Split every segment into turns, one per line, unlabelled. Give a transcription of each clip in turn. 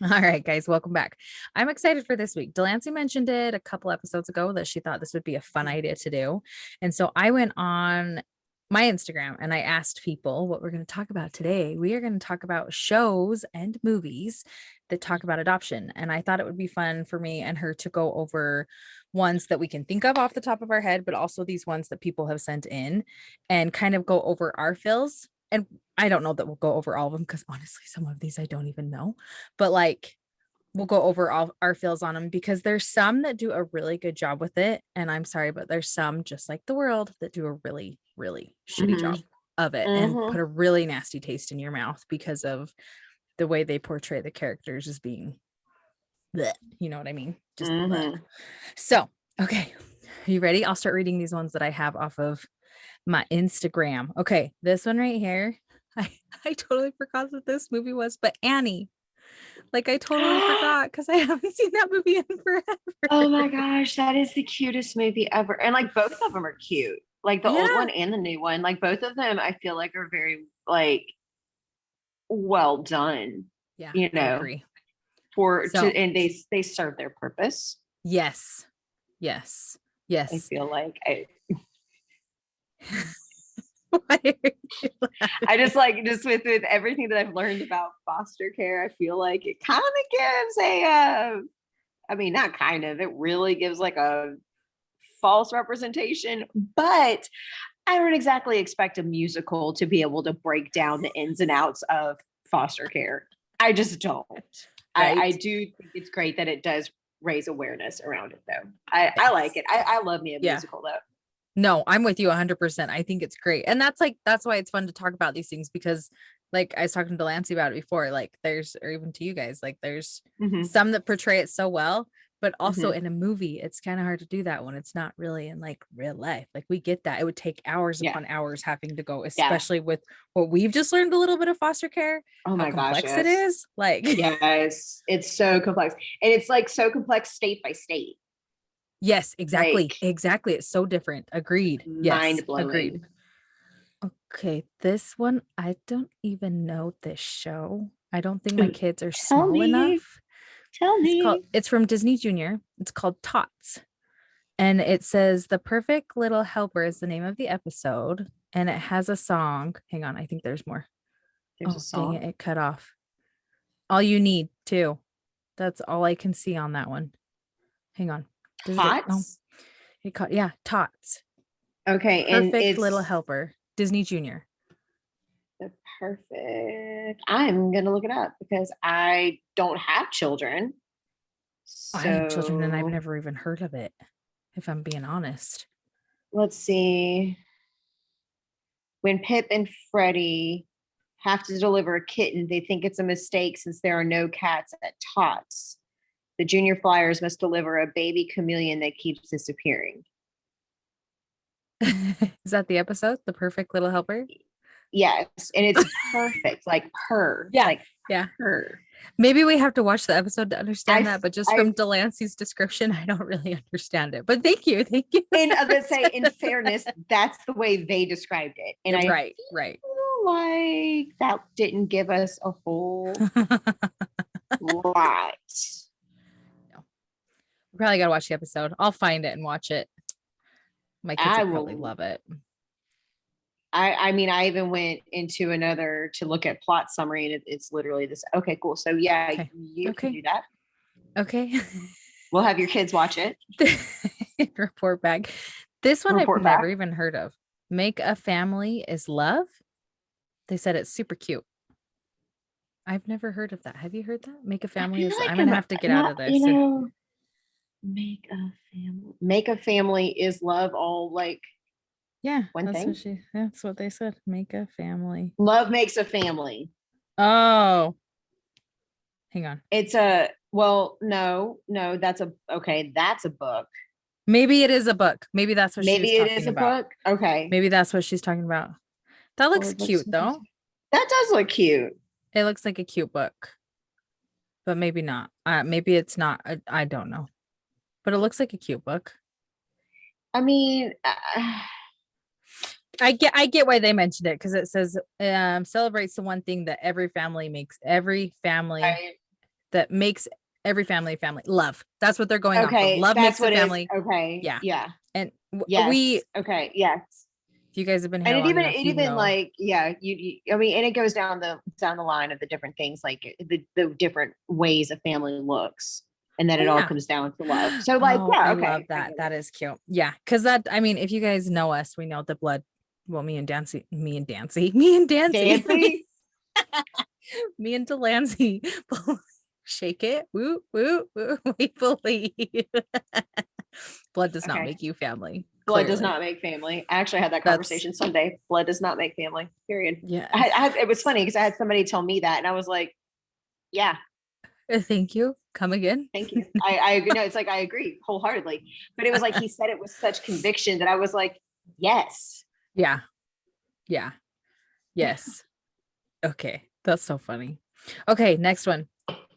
All right, guys, welcome back. I'm excited for this week. Delancey mentioned it a couple episodes ago that she thought this would be a fun idea to do. And so I went on my Instagram and I asked people what we're going to talk about today. We are going to talk about shows and movies that talk about adoption. And I thought it would be fun for me and her to go over ones that we can think of off the top of our head, but also these ones that people have sent in and kind of go over our feels. And I don't know that we'll go over all of them because honestly, some of these I don't even know, but like we'll go over all our feels on them because there's some that do a really good job with it. And I'm sorry, but there's some just like the world that do a really, really shitty job of it and put a really nasty taste in your mouth because of the way they portray the characters as being, bleh, you know what I mean? Just so, okay. Are you ready? I'll start reading these ones that I have off of my Instagram. Okay, this one right here. I totally forgot what this movie was, but Annie. Like I totally forgot because I haven't seen that movie in forever.
Oh my gosh, that is the cutest movie ever. And like both of them are cute. Like the old one and the new one. Like both of them I feel like are very like well done.
Yeah,
You
I
know,
agree.
and they serve their purpose.
Yes. Yes.
I
Yes.
feel like
Why are you
I just like just with everything that I've learned about foster care, I feel like it kind of gives I mean, not kind of, it really gives like a false representation, but I don't exactly expect a musical to be able to break down the ins and outs of foster care. I just don't.
right?
I do think it's great that it does raise awareness around it, though. I like it. I love me a musical, though.
No, I'm with you 100%. I think it's great. And that's why it's fun to talk about these things because like I was talking to Lancey about it before, like there's, or even to you guys, like there's some that portray it so well, but also in a movie, it's kind of hard to do that when it's not really in like real life. Like we get that. It would take hours upon hours having to go, especially with what we've just learned a little bit of foster care,
Oh
how
my gosh,
complex it
yes.
is. Like,
Yes, it's so complex. And it's like so complex state by state.
yes, exactly.
Like
Exactly. It's so different. Agreed. Yes,
mind
agreed.
blowing.
Okay, this one, I don't even know this show. I don't think my
Ooh,
kids are
tell
small
me,
enough.
tell me.
It's from Disney Junior. It's called Tots. And it says The Perfect Little Helper is the name of the episode. And it has a song. Hang on, I think there's more.
There's a
Oh, dang
song.
it cut off. All You Need, too. That's all I can see on that one. Hang on. Does it? Oh,
Tots.
yeah, Tots.
Okay, and
Perfect Little
it's
Helper. Disney Junior.
the perfect. I'm gonna look it up because I don't have children.
I have children and I've
So
never even heard of it, if I'm being honest.
let's see. When Pip and Freddie have to deliver a kitten, they think it's a mistake since there are no cats at Tots. The junior flyers must deliver a baby chameleon that keeps disappearing.
Is that the episode? The Perfect Little Helper?
Yes, and it's perfect, like her,
Yeah.
like
Yeah.
her.
Maybe we have to watch the episode to understand
I,
that, but just
I,
from Delancey's description, I don't really understand it. But thank you. Thank you.
and I would say, in fairness, that's the way they described it, and I
Right, right.
feel like that didn't give us a whole lot.
No. We probably got to watch the episode. I'll find it and watch it. My kids
I
will probably
will.
love it.
I mean, I even went into another to look at plot summary, and it's literally this. Okay, cool. So yeah,
Okay.
you can do that.
Okay.
We'll have your kids watch it.
Report back. This one I've
Report
never
back.
even heard of. Make a Family is Love. They said it's super cute. I've never heard of that. Have you heard that? Make a
I
Family
feel
is.
like
I'm
I'm
gonna have to get out
not,
of this.
make a family. Make a family is love. All like
Yeah,
one thing.
that's what they said. Make a family.
Love makes a family.
Oh, hang on.
It's no, that's that's a book.
Maybe it is a book. Maybe that's what she was
Maybe it is
talking
a
about.
book. Okay.
Maybe that's what she's talking about. That looks cute though.
That does look cute.
It looks like a cute book, but maybe not. Maybe it's not. I don't know, but it looks like a cute book.
I mean,
I get why they mentioned it because it says celebrates the one thing that every family makes. Every family that makes every family family. Love. That's what they're going off of.
Okay,
Love
that's
makes the
what it is.
family.
Okay,
Yeah.
yeah,
And
yes,
we,
okay, yes.
if you guys have been
And
here long enough,
it
you
even
know.
like, yeah, I mean, and it goes down the line of the different things, like the different ways a family looks, and then
Oh
it all
yeah.
comes down to love. So like,
Oh,
yeah,
I
okay,
love
I
that.
get
That
it.
is cute. Yeah. Cause that, I mean, if you guys know us, we know the blood. Well, me and Dancy,
Dancy.
me and Delancey shake it. Woo, woo, woo. We believe. Blood does not
Okay,
make you family.
blood does
Clearly.
not make family. I actually had that
That's,
conversation Sunday. Blood does not make family. Period.
yeah.
It was funny because I had somebody tell me that, and I was like, yeah,
Thank you. Come again.
thank you. I know, it's like I agree wholeheartedly, but it was like he said it with such conviction that I was like, yes.
Yeah. Yeah. Yes. Okay. That's so funny. Okay. Next one.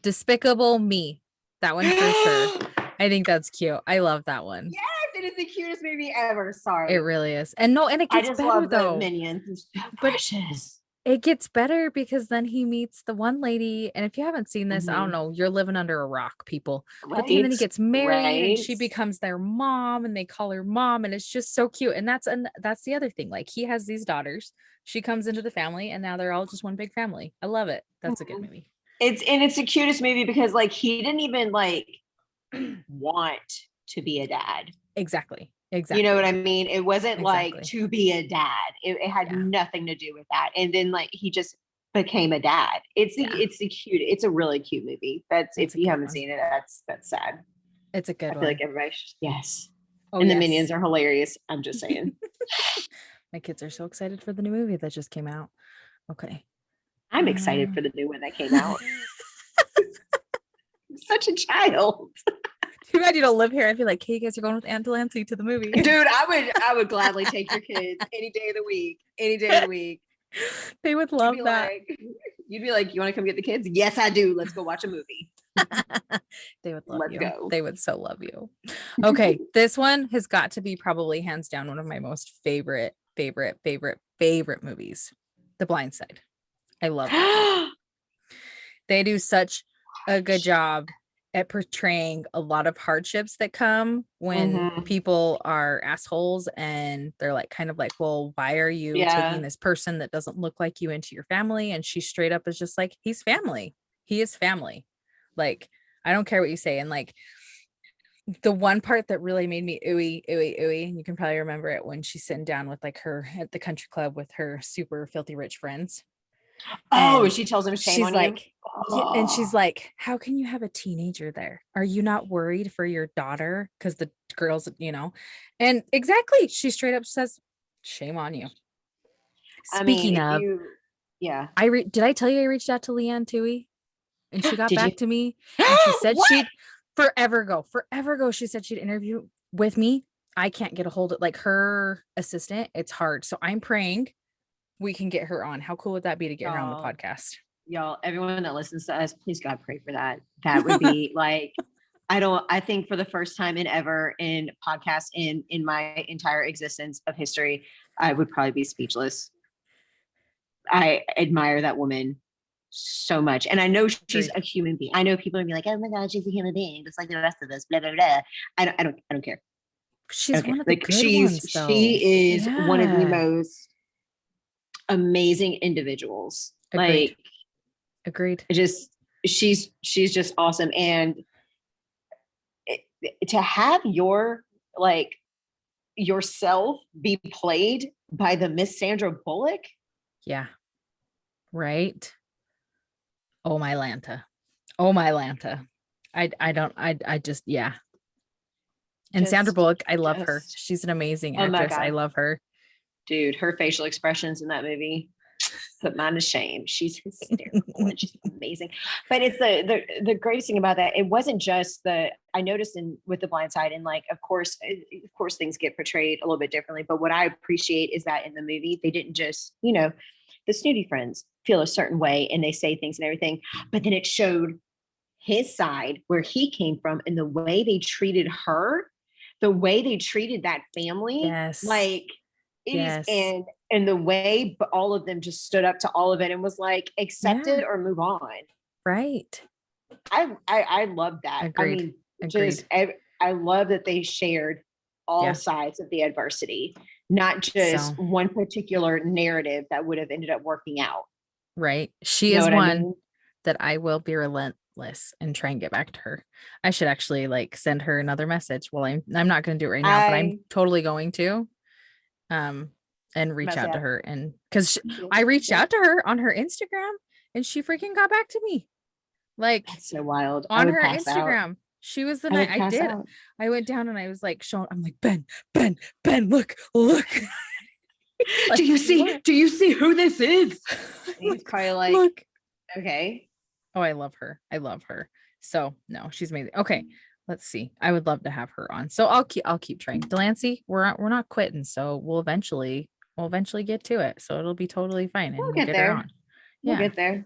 Despicable Me. That one for sure. I think that's cute. I love that one.
Yes, it is the cutest movie ever.
It
Sorry.
really is. And no, and it
I
gets
just
better
love the
though.
minions. It's so
But
precious.
it gets better because then he meets the one lady. And if you haven't seen this, I don't
Mhm.
know, you're living under a rock, people. But then
Right.
he gets married and
Right.
she becomes their mom and they call her mom. And it's just so cute. And that's the other thing. Like he has these daughters. She comes into the family and now they're all just one big family. I love it. That's a good
Mhm.
movie.
It's the cutest movie because like he didn't even like want to be a dad.
Exactly.
You know what I
Exactly.
mean? It wasn't like
Exactly.
to be a dad. It had
Yeah.
nothing to do with that. And then like he just became a dad.
Yeah.
It's the cute. It's a really cute movie. That's
It's
if
a
you
good
haven't
one.
seen it, that's sad.
It's a
I
good
feel like
one.
everybody should, yes.
Oh,
And the
yes.
minions are hilarious. I'm just saying.
My kids are so excited for the new movie that just came out. Okay.
I'm excited for the new one that came out. I'm such a child.
Too bad you don't live here. I'd be like, hey, you guys are going with Aunt Delancey to the movie.
Dude, I would gladly take your kids any day of the week. Any day of the week.
They would love that.
You'd be like, you want to come get the kids? Yes, I do. Let's go watch a movie.
They would love
Let's
you.
go.
They would so love you. Okay. This one has got to be probably hands down one of my most favorite movies. The Blindside. I love that movie. They do such a good job at portraying a lot of hardships that come when
Mhm.
people are assholes and they're like kind of like, well, why are you taking this person that doesn't look like you into your family? And she straight up is just like, he's family. He is family. Like, I don't care what you say. And like the one part that really made me ooey, ooey, ooey, and you can probably remember it when she's sitting down with like her at the country club with her super filthy rich friends.
Oh,
And
she tells him shame
she's
on you.
like, yeah, and she's like, how can you have a teenager there? Are you not worried for your daughter? Because the girls, and exactly, she straight up says, shame on you.
I mean,
Speaking
if
of,
you, yeah.
did I tell you I reached out to Leanne Toohey and she got
Did you?
back to me and she said
What?
she'd forever ago, she said she'd interview with me. I can't get a hold of like her assistant. It's hard. So I'm praying we can get her on. How cool would that be to get her on the podcast?
Y'all, everyone that listens to us, please God pray for that. That would be like, I think for the first time in ever in podcast in my entire existence of history, I would probably be speechless. I admire that woman so much. And I know she's
Agreed.
a human being. I know people are gonna be like, oh my God, she's a human being, just like the rest of us, blah, blah, blah. I don't care.
She's one of the
Like
good ones though.
she is one of the
Yeah.
most amazing individuals.
Agreed.
Like
Agreed.
she's just awesome. And to have your like yourself be played by the Miss Sandra Bullock.
Yeah. Right. Oh my Lanta. Oh my Lanta. I just yeah. And Sandra Bullock, I love her. She's an amazing
Oh my
actress. I
God.
love her.
Dude, her facial expressions in that movie put mine to shame. She's hysterical and she's amazing. But it's the greatest thing about that. It wasn't just I noticed with the Blind Side, and like of course things get portrayed a little bit differently. But what I appreciate is that in the movie they didn't just the snooty friends feel a certain way and they say things and everything, but then it showed his side where he came from and the way they treated her, the way they treated that family,
Yes.
like it
yes.
is, and the way all of them just stood up to all of it and was like, accept it or move on.
Right.
I love that.
Agreed.
I mean,
Agreed.
I love that they shared all
Yeah.
sides of the adversity, not just
So
one particular narrative that would have ended up working out.
right. She
You know
is
what I
one
mean?
that I will be relentless and try and get back to her. I should actually like send her another message. Well, I'm not going to do it right now, but I'm
I
totally going to um and reach
must
out to
have.
her, and because I reached out to her on her Instagram and she freaking got back to me like
That's so wild. I
on
would
her
pass out.
Instagram. She was the
I
night
would
I
pass
did.
out.
I went down and I was like showing, I'm like, Ben, look.
Do you
Like,
see?
what?
Do you see who this is? And he's probably like,
Look.
okay.
Oh, I love her. I love her. So no, she's amazing. Okay, let's see. I would love to have her on. So I'll keep trying. Delancey, we're not quitting. So we'll eventually get to it. So it'll be totally fine and
We'll
we'll
get
get her
there.
on.
We'll
Yeah.
get there.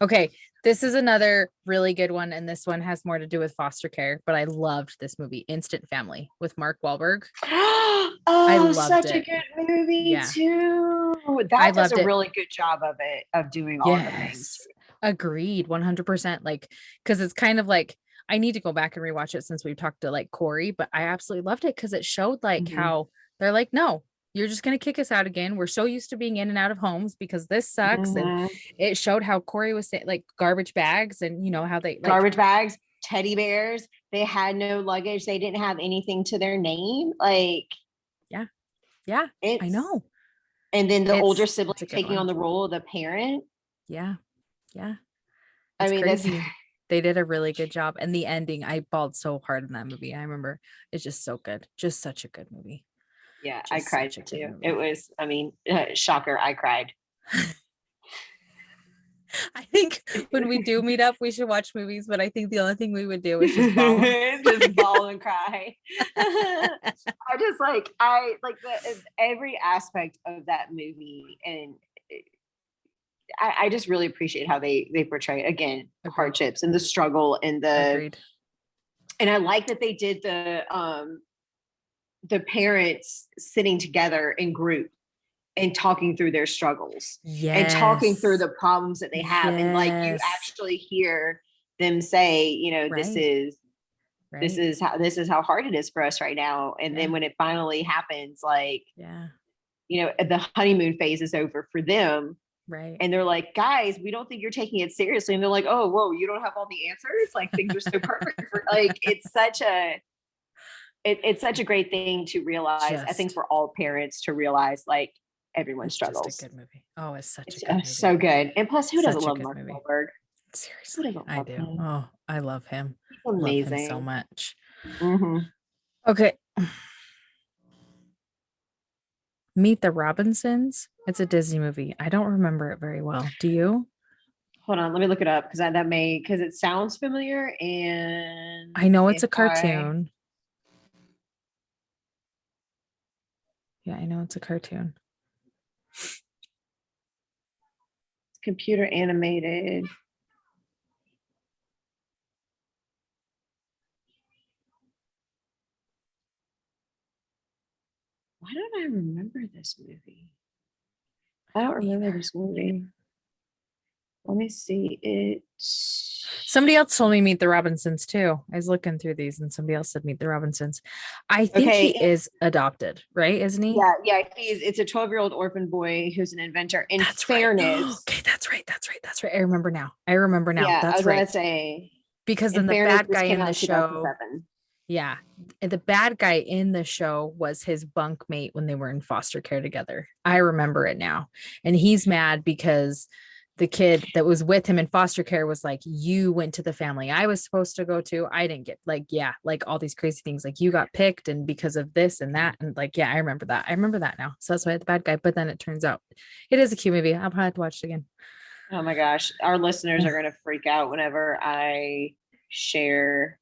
Okay. This is another really good one, and this one has more to do with foster care, but I loved this movie, Instant Family, with Mark Wahlberg. I
Oh,
loved
such a
it.
good movie
Yeah.
too.
I
That does
loved
a
it.
really good job of it, of doing all the things.
Yes. Agreed. 100%. Like, because it's kind of like, I need to go back and rewatch it since we've talked to like Corey, but I absolutely loved it because it showed like
Mhm.
how they're like, no, you're just going to kick us out again. We're so used to being in and out of homes because this sucks. And
Mhm.
it showed how Corey was saying like garbage bags and, how they like,
Garbage bags, teddy bears. They had no luggage. They didn't have anything to their name. Like,
yeah, I
it's,
know.
and then the older sibling
It's a good
taking
one.
on the role of the parent.
Yeah. Yeah.
I
It's
mean, that's
crazy. They did a really good job. And the ending, I bawled so hard in that movie. I remember it's just so good. Just such a good movie.
yeah, I
Just
cried
such a good
too.
movie.
It was, I mean, shocker, I cried.
I think when we do meet up, we should watch movies, but I think the only thing we would do is just bawl.
Just bawl and cry. I like every aspect of that movie, and I just really appreciate how they portray again
Agreed.
hardships and the struggle and
Agreed.
and I like that they did the parents sitting together in group and talking through their struggles and talking through the problems that they have. And like, you
Yes.
actually hear them say,
Right.
this is how hard it is for us right now. And then
Yeah.
when it finally happens, like,
Yeah.
the honeymoon phase is over for them.
Right.
And they're like, guys, we don't think you're taking it seriously. And they're like, oh, whoa, you don't have all the answers. Like, things are so perfect. Like, it's such a great thing to realize. I think for all parents to realize, like, everyone struggles.
Just a good movie. Oh, it's such a good movie.
So good. And plus, who doesn't love Mark Wahlberg?
Seriously, I do.
Him?
Oh, I love him.
He's amazing.
Love him so much.
Mm-hmm.
Okay. Meet the Robinsons. It's a Disney movie. I don't remember it very well. Do you?
Hold on, let me look it up because it sounds familiar, and
I know it's a cartoon. Yeah, I know it's a cartoon.
Computer animated. Why don't I remember this movie? I don't remember this movie. Let me see it.
Somebody else told me Meet the Robinsons too. I was looking through these and somebody else said Meet the Robinsons. I think he is adopted, right? Isn't he?
Yeah. It's a 12-year-old orphan boy who's an inventor. In
That's
fairness.
Right. Okay, that's right. I remember now.
Yeah,
that's
I was
right.
gonna say,
because then the bad guy in the show. Yeah. The bad guy in the show was his bunkmate when they were in foster care together. I remember it now. And he's mad because the kid that was with him in foster care was like, you went to the family I was supposed to go to. I didn't get like all these crazy things. Like, you got picked and because of this and that. And like, I remember that. I remember that now. So that's why the bad guy. But then it turns out it is a cute movie. I'll probably have to watch it again.
Oh my gosh. Our listeners are going to freak out whenever I share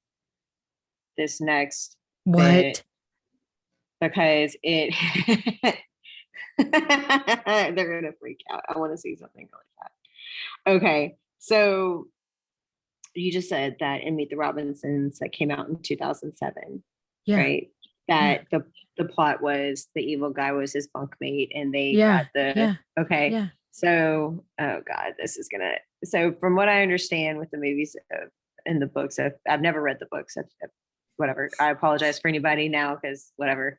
this next bit, because it they're going to freak out. I want to see something like that. Okay. So you just said that in Meet the Robinsons that came out in 2007, right? That the plot was the evil guy was his bunkmate and they got okay. Yeah. So, oh God, so from what I understand with the movies in the books. I've never read the books. Whatever. I apologize for anybody now because whatever.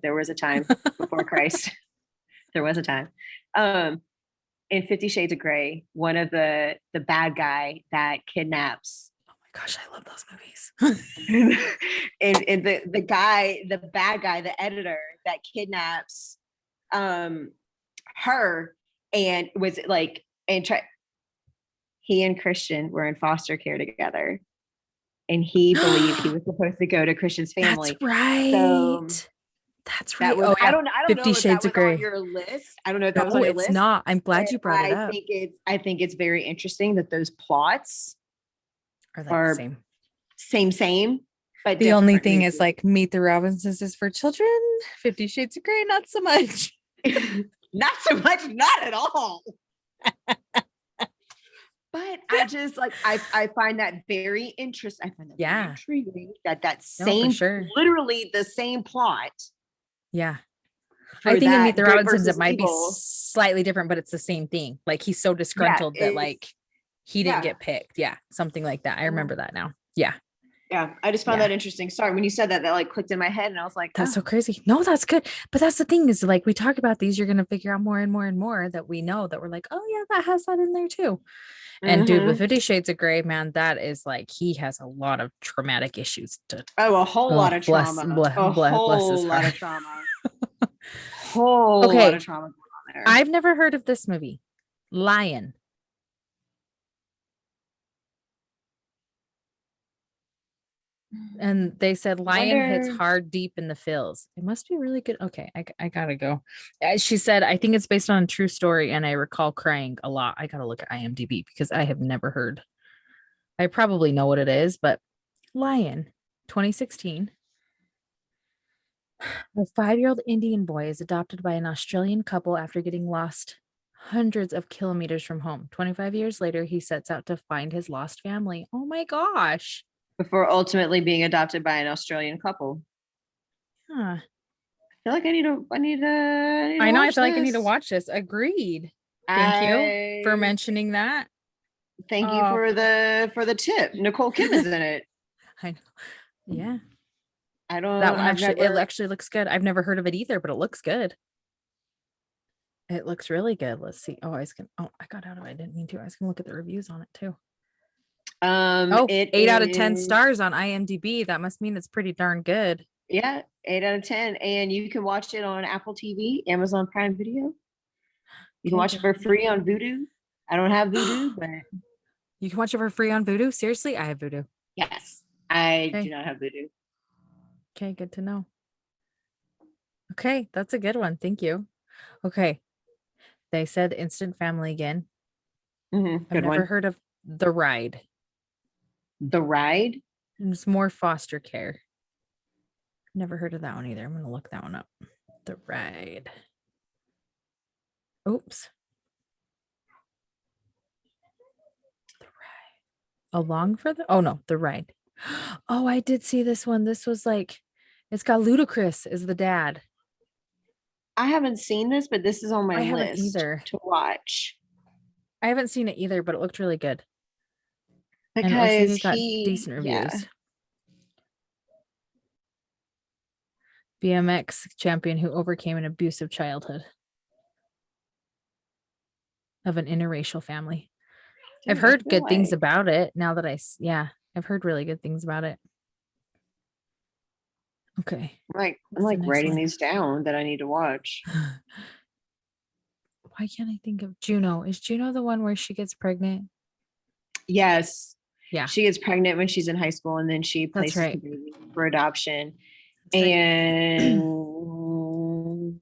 There was a time before Christ. There was a time. In 50 Shades of Grey, one of the bad guy that kidnaps.
Oh my gosh, I love those movies.
and the bad guy, the editor that kidnaps her and was like he and Christian were in foster care together. And he believed he was supposed to go to Christian's family.
That's right.
So
that's right.
Was, I don't
50
know if
Shades
that
of Grey.
on your list. I don't know if that was on your list.
It's not. I'm glad you brought it up.
I think it's very interesting that those plots
are the
same. But
the only thing is like Meet the Robinsons is for children. 50 Shades of Grey, not so much.
Not so much, not at all. But I just like I find that very interesting. I find that very intriguing that same literally the same plot.
Yeah. I think in Meet the Robinsons it might be slightly different, but it's the same thing. Like he's so disgruntled that like he didn't get picked. Yeah, something like that. I remember that now. Yeah.
Yeah, I just found that interesting. Sorry, when you said that like clicked in my head and I was like,
that's so crazy. No, that's good. But that's the thing is like we talk about these, you're going to figure out more and more and more that we know that we're like, oh yeah, that has that in there too. And dude, with 50 Shades of Grey, man, that is like, he has a lot of traumatic issues to.
A whole lot of trauma.
Bless his
lot
heart.
of trauma. Whole lot of trauma going on there.
I've never heard of this movie. Lion. And they said lion hits hard deep in the feels. It must be really good. Okay, I gotta go. She said, I think it's based on a true story and I recall crying a lot. I gotta look at IMDb because I have never heard. I probably know what it is, but Lion, 2016. A 5-year-old Indian boy is adopted by an Australian couple after getting lost hundreds of kilometers from home. 25 years later, he sets out to find his lost family. Oh my gosh.
Before ultimately being adopted by an Australian couple.
Huh.
I feel like I need to
I feel like I need to watch this. Agreed. Thank you for mentioning that.
Thank you for the tip. Nicole Kim is in it.
I know. Yeah.
I don't
that one it actually looks good. I've never heard of it either, but it looks good. It looks really good. Let's see. I got out of it. I didn't mean to. I was gonna look at the reviews on it too. 8 out of 10 stars on IMDb. That must mean it's pretty darn good.
Yeah, 8 out of 10. And you can watch it on Apple TV, Amazon Prime Video. You can watch it for free on Vudu. I don't have Vudu, but
you can watch it for free on Vudu. Seriously, I have Vudu.
Yes, I do not have Vudu.
Okay, good to know. Okay, that's a good one. Thank you. Okay, they said Instant Family again.
I've
never heard of The Ride.
The Ride?
It's more foster care. Never heard of that one either. I'm going to look that one up. The Ride. Oops. The Ride. Along for the... Oh, no. The Ride. Oh, I did see this one. This was like... It's got Ludacris as the dad.
I haven't seen this, but this is on my list
either
to watch.
I haven't seen it either, but it looked really good.
Because
and it got decent reviews. Yeah. BMX champion who overcame an abusive childhood of an interracial family. I've heard good things about it now that I've heard really good things about it. Okay.
I'm writing these down that I need to watch.
Why can't I think of Juno? Is Juno the one where she gets pregnant?
Yes.
Yeah.
She gets pregnant when she's in high school and then she places the baby for adoption. And oh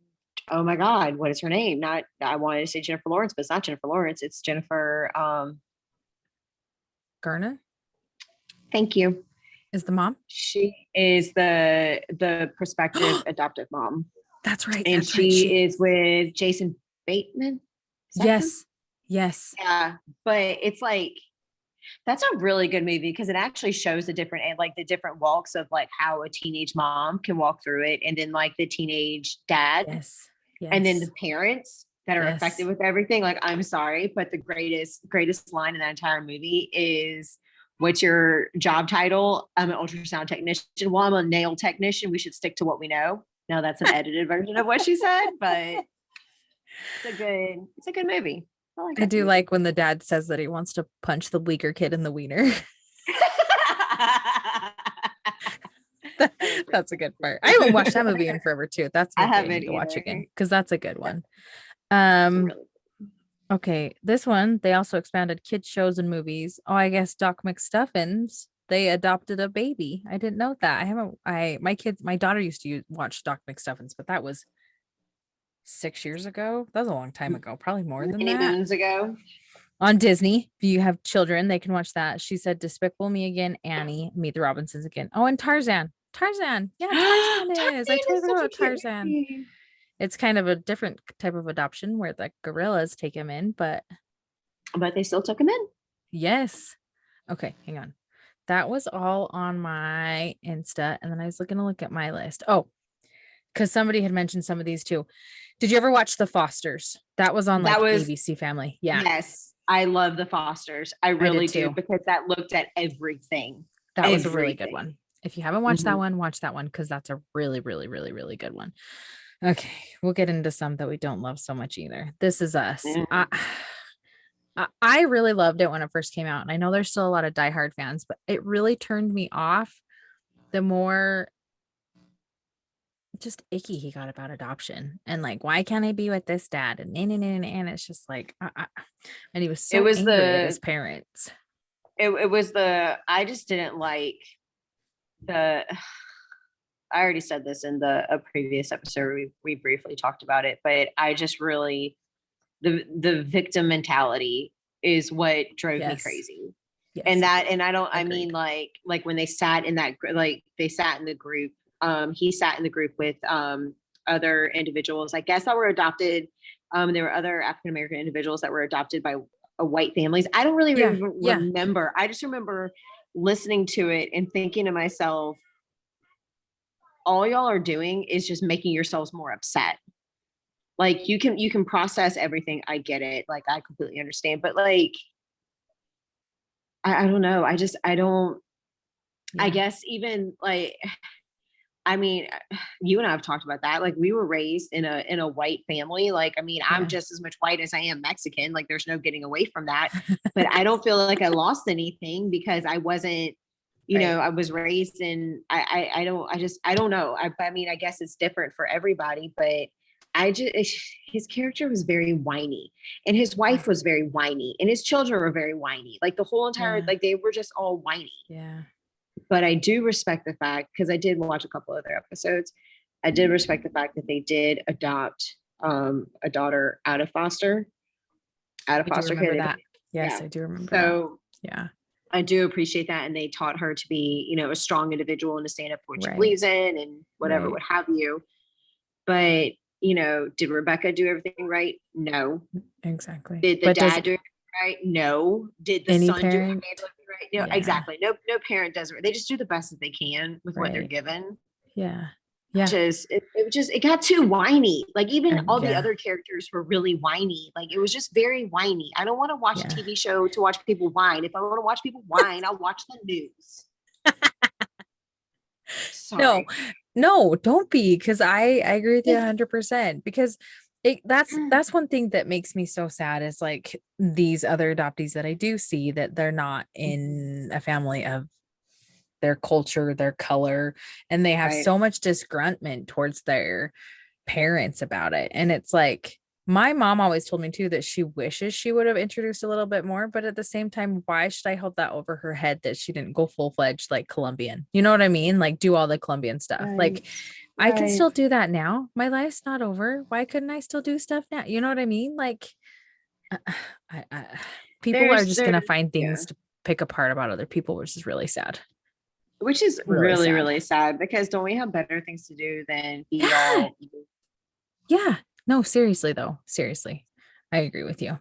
my God, what is her name? I wanted to say Jennifer Lawrence, but it's not Jennifer Lawrence. It's Jennifer
Garner.
Thank you.
Is the mom?
She is the prospective adoptive mom.
That's right.
And she is with Jason Bateman.
Yes. Yes.
Yeah. But it's like, that's a really good movie because it actually shows the different walks of like how a teenage mom can walk through it. And then like the teenage dad.
Yes.
And then the parents that are affected with everything. Like, I'm sorry, but the greatest line in that entire movie is what's your job title? I'm an ultrasound technician. Well, I'm a nail technician. We should stick to what we know. Now that's an edited version of what she said, but it's a good movie.
I do like when the dad says that he wants to punch the bleaker kid in the wiener. That's a good part. I haven't watched that movie in forever too. That's a movie I need to watch again because that's a good one. Okay, this one they also expanded kids shows and movies. Oh, I guess Doc Mcstuffins, they adopted a baby. I didn't know that. My daughter used to watch Doc Mcstuffins, but that was 6 years ago. That was a long time ago, probably more than
many
that.
moons ago.
On Disney, if you have children, they can watch that. She said Despicable Me again, Annie, Meet the Robinsons again. Oh, and Tarzan. Yeah, Tarzan is. I totally forgot about Tarzan. It's kind of a different type of adoption where the gorillas take him in, but
they still took him in.
Yes. Okay, hang on. That was all on my Insta, and then I was looking to look at my list. Oh, because somebody had mentioned some of these too. Did you ever watch The Fosters? That was on ABC Family. Yeah.
Yes. I love The Fosters. I really do, because that looked at everything.
That was a really good one. If you haven't watched that one, watch that one because that's a really, really, really, really good one. Okay, we'll get into some that we don't love so much either. This Is Us. I really loved it when it first came out, and I know there's still a lot of diehard fans, but it really turned me off the more just icky he got about adoption and like, why can't I be with this dad? And it's just like, and he was so angry at his parents.
It was I just didn't like I already said this in a previous episode. We briefly talked about it, but I just really, the victim mentality is what drove me crazy. Yes. And I don't, agreed. I mean, like when they sat in that, they sat in the group, he sat in the group with other individuals, I guess, that were adopted. There were other African-American individuals that were adopted by white families. I don't really remember. I just remember listening to it and thinking to myself, all y'all are doing is just making yourselves more upset. Like you can process everything. I get it. Like I completely understand, but like, I don't know. I don't, I guess even like, I mean, you and I have talked about that. Like we were raised in a white family. Like, I mean, I'm just as much white as I am Mexican. Like there's no getting away from that, but I don't feel like I lost anything because I wasn't, you know, I was raised in, I don't know. I mean, I guess it's different for everybody, but his character was very whiny and his wife was very whiny and his children were very whiny. Like the whole entire, like they were just all whiny.
Yeah.
But I do respect the fact, because I did watch a couple other episodes, I did respect the fact that they did adopt a daughter out of foster care.
That. Yes, I do remember that. Yeah.
I do appreciate that. And they taught her to be, you know, a strong individual and to stand up for what she believes in and whatever, what have you. But, you know, did Rebecca do everything right? No.
Exactly.
Did the dad do it right? No. Did the son do everything right? No, exactly. No parent does it. They just do the best that they can with what they're given.
Yeah.
It got too whiny. Like even all the other characters were really whiny. Like it was just very whiny. I don't want to watch a TV show to watch people whine. If I want to watch people whine, I'll watch the news.
Sorry. No, don't be, because I agree with you 100%, because that's one thing that makes me so sad is like these other adoptees that I do see that they're not in a family of their culture, their color, and they have so much disgruntlement towards their parents about it. And it's like, my mom always told me too that she wishes she would have introduced a little bit more, but at the same time, why should I hold that over her head that she didn't go full-fledged like Colombian? You know what I mean? Like do all the Colombian stuff. Like I can still do that now. My life's not over. Why couldn't I still do stuff now? You know what I mean? Like people are just going to find things to pick apart about other people, which is really sad.
Which is really sad, because don't we have better things to do than be all?
Yeah. No, seriously though. Seriously. I agree with you.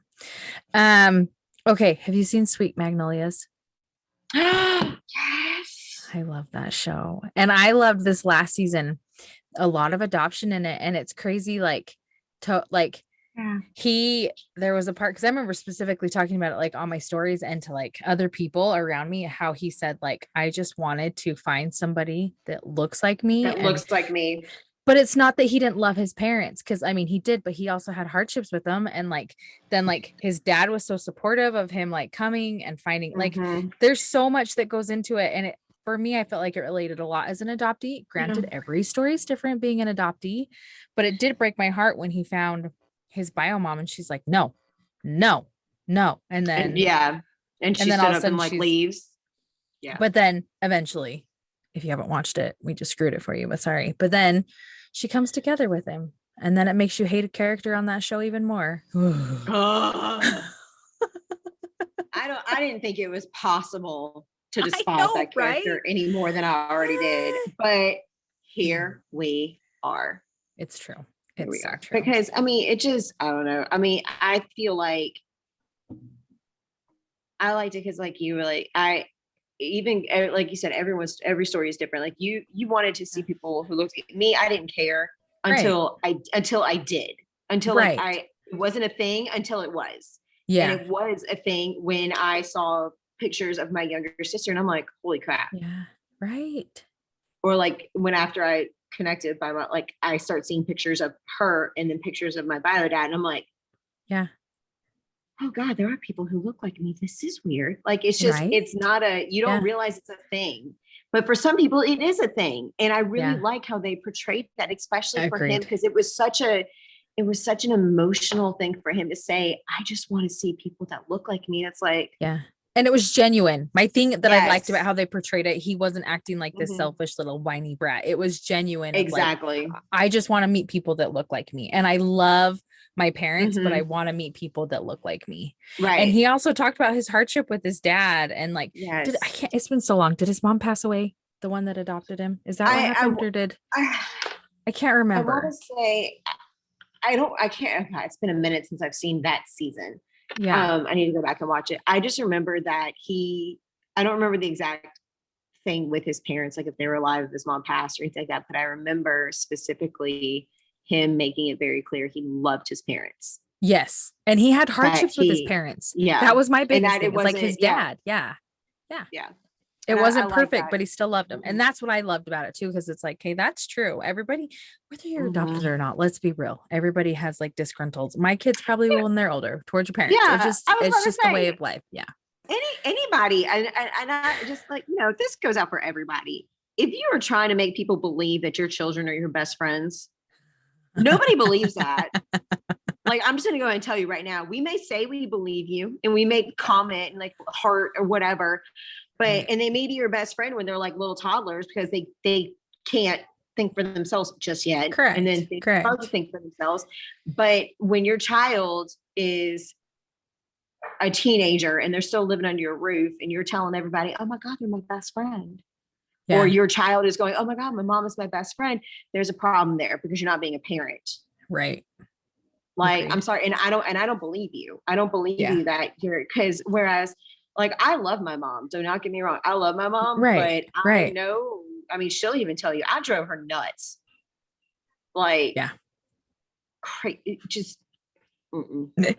Okay. Have you seen Sweet Magnolias?
Yes.
I love that show. And I loved this last season. A lot of adoption in it. And it's crazy. Like There was a part, because I remember specifically talking about it like on my stories and to like other people around me, how he said like, I just wanted to find somebody that looks like me.
That looks like me.
But it's not that he didn't love his parents, because I mean he did, but he also had hardships with them. And like then like his dad was so supportive of him like coming and finding like there's so much that goes into it. And for me, I felt like it related a lot as an adoptee. Granted, every story is different being an adoptee, but it did break my heart when he found his bio mom and she's like, no. And then
and she
then
stood
all of a
up
sudden
and like leaves. Yeah.
But then eventually, if you haven't watched it, we just screwed it for you, but sorry. But then she comes together with him. And then it makes you hate a character on that show even more.
I didn't think it was possible to despise that character any more than I already did. But here we are.
It's true.
It's so true. Because I mean, it just, I don't know. I mean, I feel like I liked it because like you were like, even like you said, every story is different. Like you wanted to see people who looked at me. I didn't care until I did, like it wasn't a thing until it was.
Yeah.
And it was a thing when I saw pictures of my younger sister and I'm like, holy crap.
Yeah. Right.
Or like when after I connected by my, like I start seeing pictures of her and then pictures of my bio dad. And I'm like,
yeah.
Oh God, there are people who look like me. This is weird. Like, it's just, it's not you don't realize it's a thing, but for some people it is a thing. And I really like how they portrayed that, especially for him, because it was such an emotional thing for him to say, I just want to see people that look like me. It's like,
and it was genuine. My thing that I liked about how they portrayed it, he wasn't acting like this selfish little whiny brat. It was genuine.
Exactly.
Like, I just want to meet people that look like me. And I love my parents, but I want to meet people that look like me.
Right.
And he also talked about his hardship with his dad. And like, it's been so long. Did his mom pass away? The one that adopted him? Is that what happened or did? I can't remember.
I want to say, I can't. Okay, it's been a minute since I've seen that season.
Yeah.
I need to go back and watch it. I just remember that I don't remember the exact thing with his parents, like if they were alive, if his mom passed or anything like that. But I remember specifically him making it very clear he loved his parents.
Yes. And he had hardships with his parents. Yeah. That was my biggest thing. It was like his dad. Yeah. It wasn't perfect, but he still loved him. And that's what I loved about it too. Cause it's like, hey, that's true. Everybody, whether you're adopted or not, let's be real. Everybody has like disgruntled. My kids probably will when they're older towards your parents. Yeah, it's just the way of life. Yeah.
Anybody. And I just like, this goes out for everybody. If you are trying to make people believe that your children are your best friends, nobody believes that. Like, I'm just going to go ahead and tell you right now, we may say we believe you and we may comment and like heart or whatever, but, and they may be your best friend when they're like little toddlers because they can't think for themselves just yet.
Correct.
And then they start to think for themselves. But when your child is a teenager and they're still living under your roof and you're telling everybody, oh my God, they're my best friend. Yeah. Or your child is going, oh my God, my mom is my best friend. There's a problem there because you're not being a parent.
Right.
Like, agreed. I'm sorry. And I don't believe you. I don't believe you that you're, because whereas like, I love my mom. Do not get me wrong. I love my mom, but I know, I mean, she'll even tell you, I drove her nuts. Like, just, the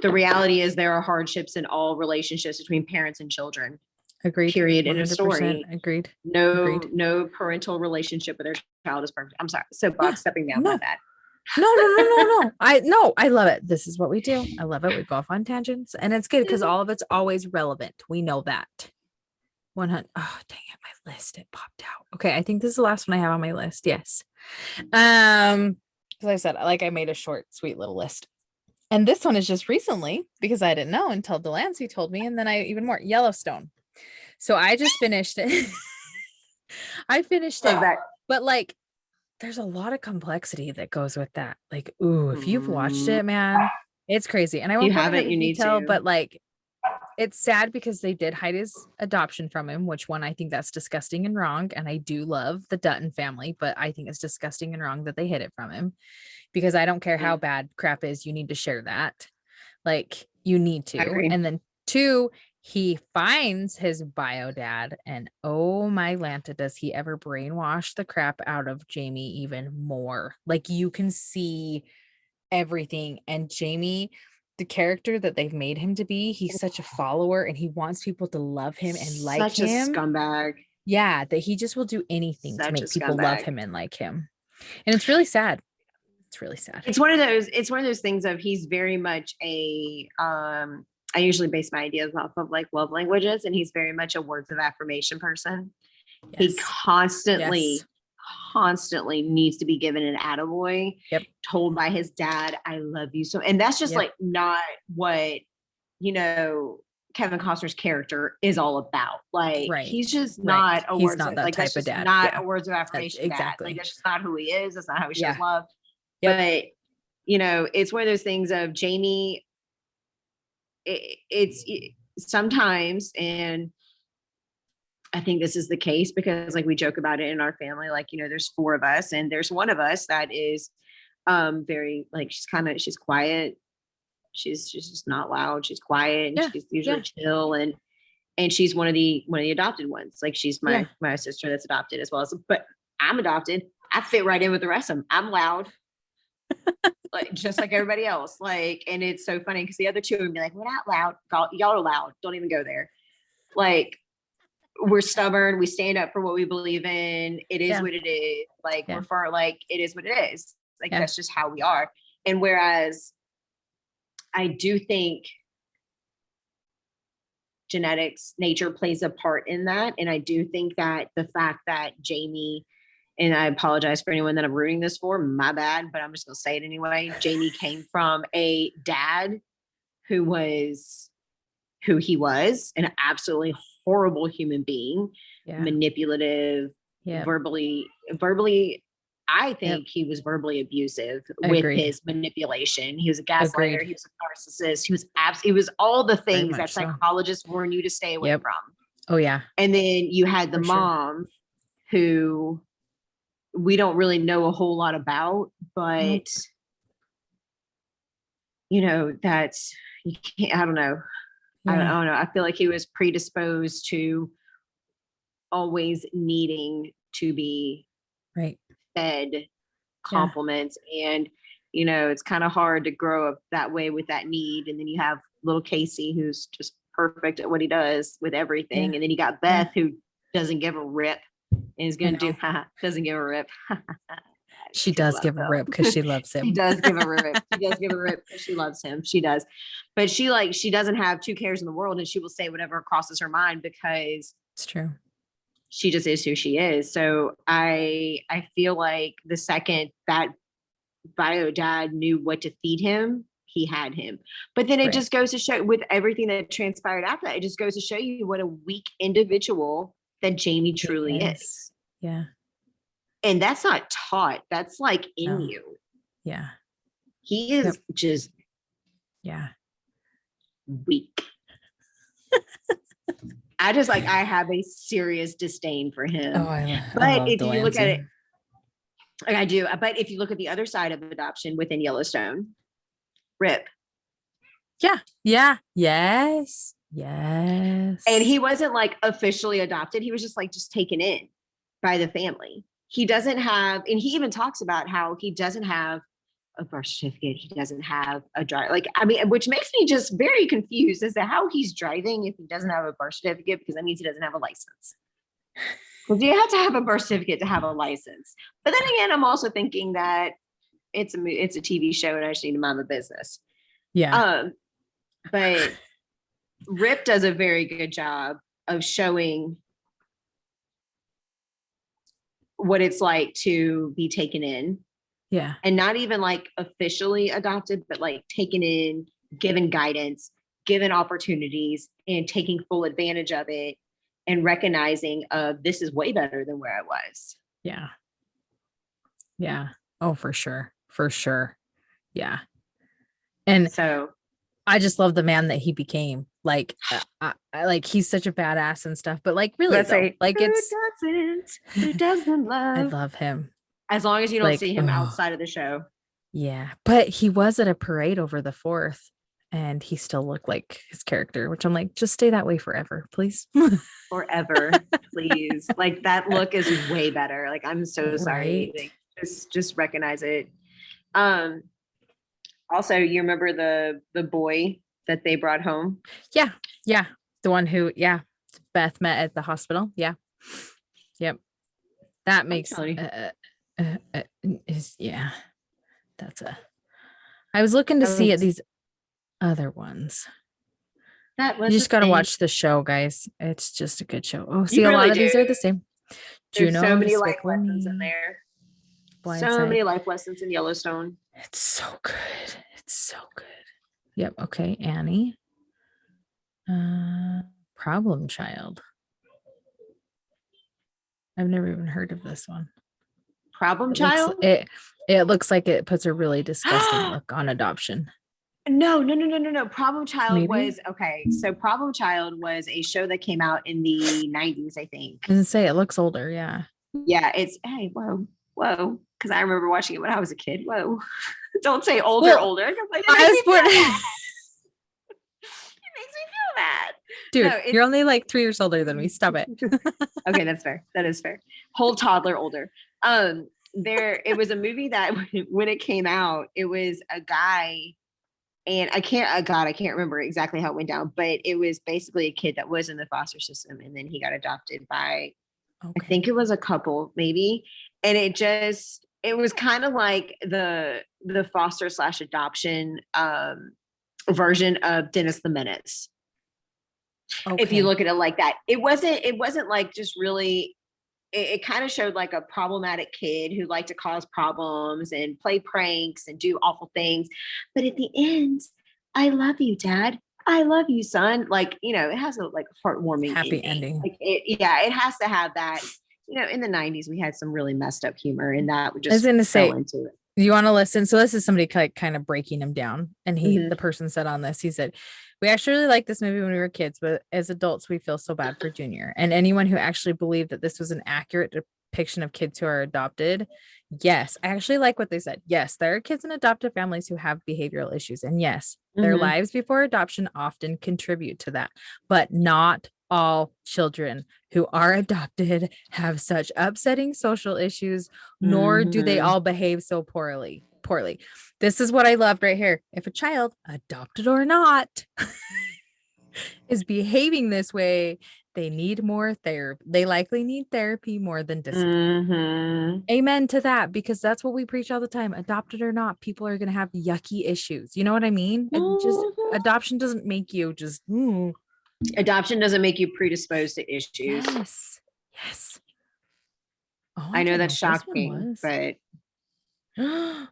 reality is there are hardships in all relationships between parents and children.
Agreed.
Period. In a story.
Agreed.
No parental relationship with their child is perfect. I'm sorry. Soapbox stepping down by that.
No. I love it. This is what we do. I love it. We go off on tangents and it's good because all of it's always relevant. We know that. 100. Oh, dang it. My list, it popped out. Okay. I think this is the last one I have on my list. Yes. As I said, I made a short, sweet little list. And this one is just recently because I didn't know until Delancey told me. And then I even more Yellowstone. So I just finished it. But like, there's a lot of complexity that goes with that. Like, ooh, if you've watched it, man, it's crazy. And I won't go into detail, but like, it's sad because they did hide his adoption from him, which one I think that's disgusting and wrong. And I do love the Dutton family, but I think it's disgusting and wrong that they hid it from him because I don't care how bad crap is. You need to share that. Like you need to. And then 2, he finds his bio dad and oh my Lanta, does he ever brainwash the crap out of Jamie even more? Like you can see everything. And Jamie, the character that they've made him to be, he's such a follower and he wants people to love him and like
Such a
him.
scumbag.
Yeah, that he just will do anything to
Such a
make people love
scumbag.
him and like him. And it's really sad. It's really sad.
It's one of those things of he's very much a I usually base my ideas off of like love languages, and he's very much a words of affirmation person. He
Yes.
constantly needs to be given an attaboy,
Yep.
told by his dad, I love you so. And that's just
Yep.
like not what, you know, Kevin Costner's character is all about. Like
Right.
he's just
Right.
not a
He's
words
not
of,
that
like
type
that's
of
just
dad.
not
Yeah.
a words of affirmation dad.
exactly.
Like that's just not who he is. That's not how he shows
Yeah.
love.
Yep.
But you know, it's one of those things of Jamie. It's sometimes, and I think this is the case because like we joke about it in our family, like, you know, there's 4 of us and there's one of us that is very like she's quiet. She's just not loud. She's quiet and
Yeah.
she's usually chill, and she's one of the adopted ones. Like she's my sister that's adopted as well. But I'm adopted. I fit right in with the rest of them. I'm loud. Like just like everybody else. Like, and it's so funny because the other 2 would be like, we're not loud. Y'all are loud. Don't even go there. Like we're stubborn. We stand up for what we believe in. It is what it is. Like we're far, like it is what it is. Like that's just how we are. And whereas I do think genetics, nature plays a part in that. And I do think that the fact that Jamie, and I apologize for anyone that I'm rooting this for, my bad, but I'm just going to say it anyway. Jamie came from a dad who was who he was, an absolutely horrible human being, manipulative, verbally, I think he was verbally abusive with his manipulation. He was a gaslighter. He was a narcissist. He was all the things that psychologists warn you to stay away from.
Oh yeah.
And then you had the mom who we don't really know a whole lot about, but you know, that's, you can't, I don't know. I don't know. I feel like he was predisposed to always needing to be fed compliments. And, you know, it's kind of hard to grow up that way with that need. And then you have little Casey, who's just perfect at what he does with everything. And then you got Beth, who doesn't give a rip and is going to doesn't give a rip.
She does give a rip because she loves him.
She does give a rip. She does give a rip because she loves him. She does. But she doesn't have 2 cares in the world, and she will say whatever crosses her mind because
it's true.
She just is who she is. So I feel like the second that bio dad knew what to feed him, he had him. But then it just goes to show, with everything that transpired after that, it just goes to show you what a weak individual that Jamie truly is.
Yeah.
And that's not taught. That's like in you.
Yeah.
He is just weak. I have a serious disdain for him. But if you look at it, like I do, but if you look at the other side of adoption within Yellowstone, Rip.
Yes. And
he wasn't like officially adopted. He was just taken in by the family. He doesn't have, and he even talks about how he doesn't have a birth certificate. He doesn't have a drive. Which makes me just very confused as to how he's driving if he doesn't have a birth certificate, because that means he doesn't have a license. Because you have to have a birth certificate to have a license. But then again, I'm also thinking that it's a TV show and I just need to mind the business.
Yeah.
But Rip does a very good job of showing what it's like to be taken in.
Yeah.
And not even like officially adopted, but like taken in, given guidance, given opportunities, and taking full advantage of it, and recognizing this is way better than where I was.
Yeah. Yeah. Oh, for sure. For sure. Yeah. And so I just love the man that he became. Like, like he's such a badass and stuff, but like really,
who doesn't love?
I love him.
As long as you don't see him outside of the show.
Yeah. But he was at a parade over the 4th and he still looked like his character, which I'm like, just stay that way forever, please.
Forever, please. Like that look is way better. Like, I'm so sorry. Like, just recognize it. Also, you remember the boy that they brought home?
Yeah. Yeah. The one who, yeah, Beth met at the hospital. Yeah. Yep. That makes
Actually,
yeah. That's a. I was looking to
that
see at
was
these other ones.
that
You
was a
just got to
thing.
watch the show, guys. It's just a good show. Oh, see,
You
a lot
really
of these are the
do.
same.
There's so
Juno,
many life
Despicable
lessons in
Me,
there. So
Blindside.
many life lessons in Yellowstone.
It's so good. It's so good. Yep. Okay. Annie. Problem Child. I've never even heard of this one.
Problem
It looks
child?
it looks like it puts a really disgusting look on adoption.
No. Problem Child
Maybe.
was okay. So Problem Child was a show that came out in the 90s, I think.
I didn't say it looks older. Yeah.
Yeah, it's hey, whoa. Because I remember watching it when I was a kid. Whoa. Don't say older,
Well,
older. It makes
I
me
was
feel
born.
bad. It makes me feel bad.
Dude,
No,
you're only like 3 years older than me. Stop it.
Okay, that's fair. That is fair. Whole toddler older. There it was a movie that when it came out, it was a guy, and I can't remember exactly how it went down, but it was basically a kid that was in the foster system, and then he got adopted by, I think it was a couple, maybe. And it was kind of like the foster slash adoption version of Dennis the Menace.
Okay.
If you look at it like that, it wasn't like just really, it kind of showed like a problematic kid who liked to cause problems and play pranks and do awful things. But at the end, I love you, Dad. I love you, son. Like, it has a like heartwarming
Happy ending.
Like it has to have that. In the 90s, we had some really messed up humor, and that would
I was
just
gonna
fell
say,
into it.
you want to listen? So this is somebody kind of breaking him down. And the person said on this, he said, we actually really liked this movie when we were kids, but as adults, we feel so bad for Junior and anyone who actually believed that this was an accurate depiction of kids who are adopted. Yes, I actually like what they said. Yes, there are kids in adoptive families who have behavioral issues. And yes, their lives before adoption often contribute to that, but not all children who are adopted have such upsetting social issues, nor do they all behave so poorly. This is what I loved right here. If a child, adopted or not, is behaving this way, they need more therapy. They likely need therapy more than discipline. Amen to that, because that's what we preach all the time. Adopted or not, people are going to have yucky issues. You know what I mean? And just adoption doesn't make you just.
Adoption doesn't make you predisposed to issues.
Yes. Oh,
I know that's shocking, but
oh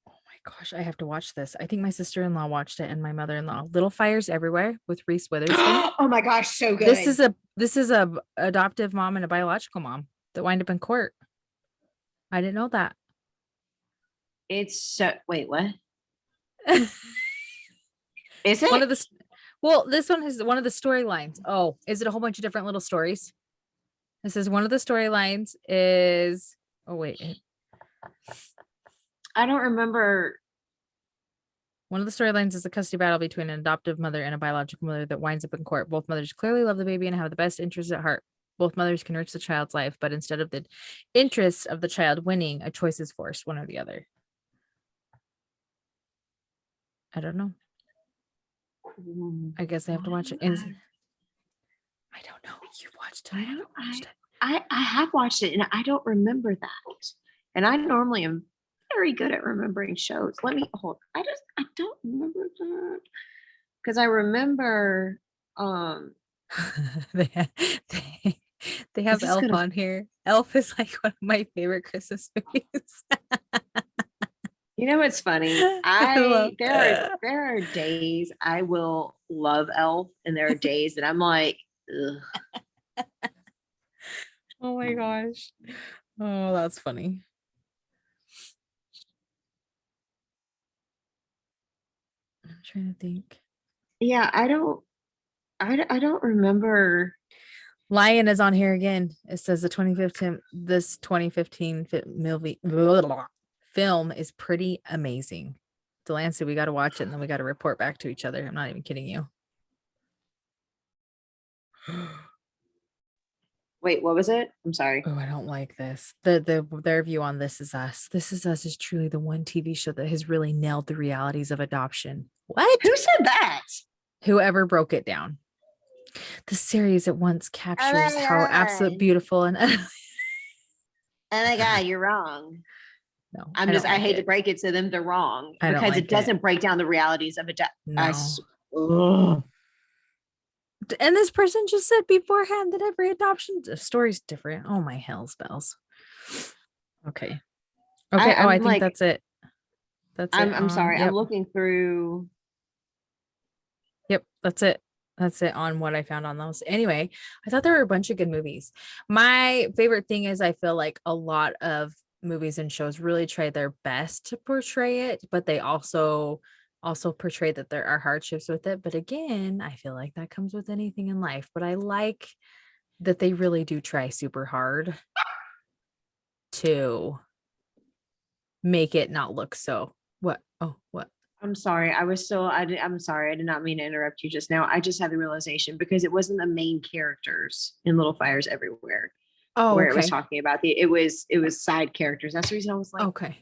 my gosh, I have to watch this. I think my sister-in-law watched it and my mother-in-law. Little Fires Everywhere with Reese Witherspoon.
Oh my gosh, so good.
This is a adoptive mom and a biological mom that wind up in court. I didn't know that.
It's so wait, what? Is it
one of the well, this one is one of the storylines. Oh, is it a whole bunch of different little stories? This is one of the storylines is
I don't remember.
One of the storylines is a custody battle between an adoptive mother and a biological mother that winds up in court. Both mothers clearly love the baby and have the best interests at heart. Both mothers can enrich the child's life, but instead of the interests of the child winning, a choice is forced, one or the other. I don't know. I guess I have to watch it. I don't know. You've watched it. I haven't watched it.
I have watched it and I don't remember that. And I normally am very good at remembering shows. Let me hold. I don't remember that. Because I remember
they have Elf on here. Elf is like one of my favorite Christmas movies.
You know what's funny? There are days I will love Elf, and there are days that I'm like, ugh.
Oh my gosh. Oh, that's funny. I'm trying to think.
Yeah, I don't remember.
Lion is on here again. It says the 2015 movie film is pretty amazing. Delancey, we got to watch it and then we got to report back to each other. I'm not even kidding you.
Wait, what was it? I'm sorry.
Oh, I don't like this. Their view on This Is Us. This Is Us is truly the one TV show that has really nailed the realities of adoption. What?
Who said that?
Whoever broke it down. The series at once
Oh
captures
my
how absolute
god.
beautiful and
Oh my god, you're wrong.
no,
I'm
I
just
don't
I
like
hate to
it.
break it to them, they're wrong
I don't
because it
like it.
doesn't break down the realities of
No.
Ugh.
And this person just said beforehand that every adoption story is different. Oh my hell's bells. Okay. Okay. Oh, I
I'm
think
like,
that's it. That's it
I'm
on.
sorry. I'm
Yep.
looking through.
Yep. That's it. That's it on what I found on those. Anyway, I thought there were a bunch of good movies. My favorite thing is I feel like a lot of movies and shows really try their best to portray it, but they also portray that there are hardships with it. But again, I feel like that comes with anything in life. But I like that they really do try super hard to make it not look so what? Oh, what?
I'm sorry. I'm sorry. I did not mean to interrupt you just now. I just had the realization because it wasn't the main characters in Little Fires Everywhere
Oh,
where it was
okay.
talking about it was side characters. That's the reason I was like,
Okay.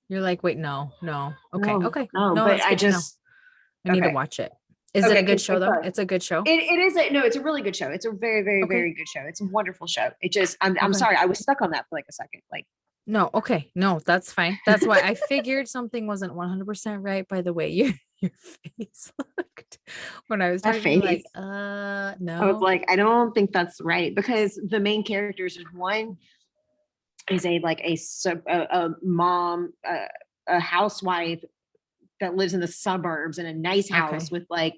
You're like, wait, no, no. Okay,
no,
okay.
no,
No,
but
that's
I
good to know.
just
I need to
okay.
watch it. Is it a
Okay,
good
because
show though? It's a good show.
it is a no, it's a really good show. It's a very, very,
Okay.
very good show. It's a wonderful show. It just I'm
Okay.
sorry, I was stuck on that for like a second. Like
No, okay. No, that's fine. That's why I figured something wasn't 100% right by the way your face looked when I was
my
talking like,
face. I was
no.
like, I don't think that's right because the main characters is one is a like a mom, a housewife that lives in the suburbs in a nice house
Okay.
with like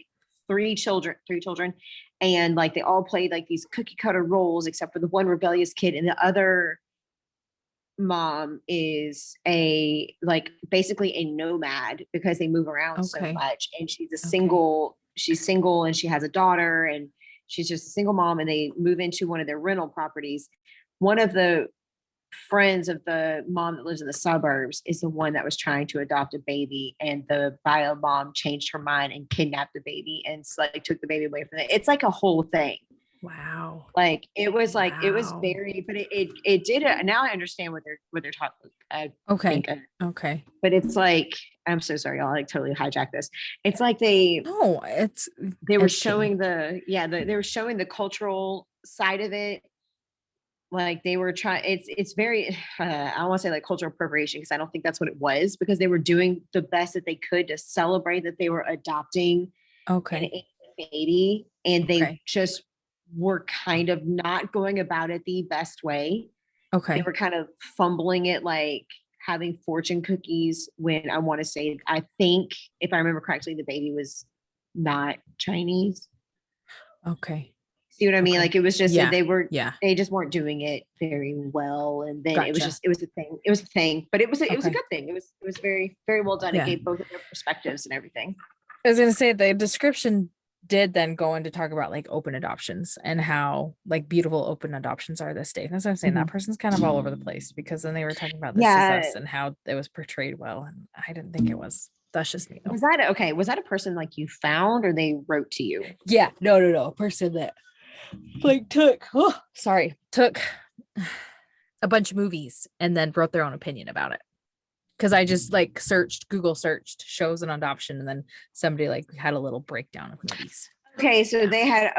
three children, and like they all played like these cookie cutter roles except for the one rebellious kid, and the other mom is a like basically a nomad because they move around so
Okay.
much, and
Okay.
she's single and she has a daughter, and she's just a single mom, and they move into one of their rental properties. One of the friends of the mom that lives in the suburbs is the one that was trying to adopt a baby, and the bio mom changed her mind and kidnapped the baby and like took the baby away from it. It's like a whole thing.
Wow.
Like it was
Wow.
very, but it did it. Now I understand what they're talking. I
Okay.
think,
Okay.
but it's like I'm so sorry, I'll like totally hijack this. It's like they
No, it's
they were
editing.
showing they were showing the cultural side of it, like they were trying it's very I don't want to say like cultural appropriation because I don't think that's what it was, because they were doing the best that they could to celebrate that they were adopting an
Okay.
Asian baby, and they
Okay.
just were kind of not going about it the best way. They
Okay.
were kind of fumbling it, like having fortune cookies when I want to say, I think if I remember correctly, the baby was not Chinese.
Okay.
See what I mean?
Okay.
Like it was just
Yeah. Yeah.
they just weren't doing it very well, and then
Gotcha.
it was a thing. It was a thing, but it was a
Okay.
good thing. It was very, very well done. It
Yeah.
gave both of their perspectives and everything.
I was gonna say the description did then go in to talk about like open adoptions and how like beautiful open adoptions are this day. That's what I'm saying. That
Mhm.
person's kind of all over the place because then they were talking about This Is
Yeah.
Us and how it was portrayed well. And I didn't think it was. That's just me though.
Was that okay? Was that a person like you found or they wrote to you?
Yeah. No, no, no. A person that like took a bunch of movies and then wrote their own opinion about it. Because I just like Google searched shows and adoption, and then somebody like had a little breakdown of movies.
Okay, so they had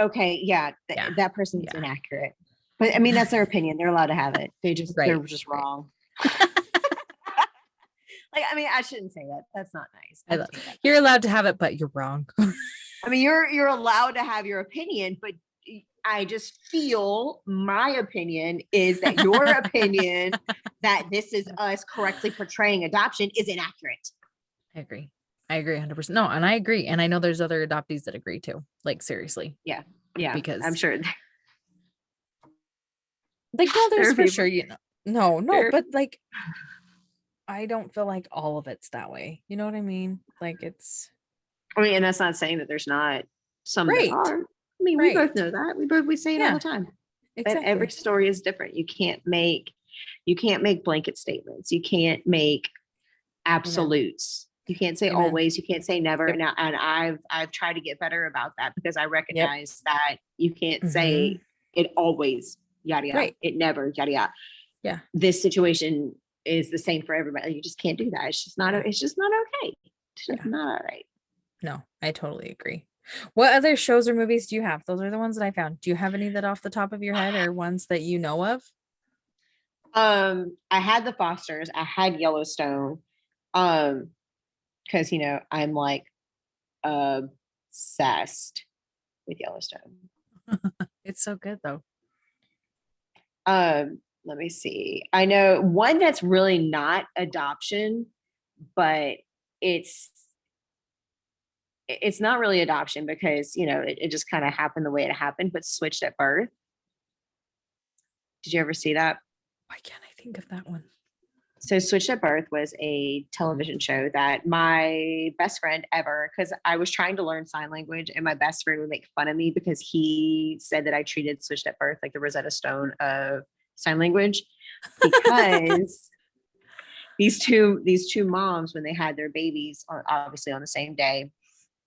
Yeah.
that person's
Yeah.
inaccurate. But I mean that's their opinion. They're allowed to have it. They're
Right.
just wrong. Like, I mean, I shouldn't say that. That's not nice.
I love, you're allowed to have it, but you're wrong.
I mean, you're allowed to have your opinion, but I just feel my opinion is that your opinion that This Is Us correctly portraying adoption is inaccurate.
I agree. I agree 100%. No, and I agree. And I know there's other adoptees that agree too. Like seriously.
Yeah. Yeah.
Because
I'm sure
like no,
there
there's
are
for
people.
sure, you know. No,
There,
but like I don't feel like all of it's that way. You know what I mean? Like it's
I mean, and that's not saying that there's not some that
right.
are. I mean, we both know that. We say it all
Yeah,
the time. That every
exactly.
story is different. You can't make blanket statements. You can't make
Amen.
absolutes. You can't say
Amen.
always. You can't say never.
Yep.
And I've tried to get better about that because I
Yep.
recognize that you can't
Mm-hmm.
say it always yada yada.
Right.
It never yada yada.
Yeah.
This situation is the same for everybody. You just can't do that. It's just not. It's just not okay. It's just not all right.
No, I totally agree. What other shows or movies do you have? Those are the ones that I found. Do you have any that off the top of your head or ones that you know of?
I had the Fosters. I had Yellowstone. Because I'm like obsessed with Yellowstone.
It's so good though.
Let me see. I know one that's really not adoption, but it's not really adoption because it just kind of happened the way it happened, but Switched at Birth. Did you ever see that?
Why can't I think of that one?
So Switched at Birth was a television show that my best friend ever, because I was trying to learn sign language and my best friend would make fun of me because he said that I treated Switched at Birth like the Rosetta Stone of sign language, because these two moms, when they had their babies, obviously on the same day.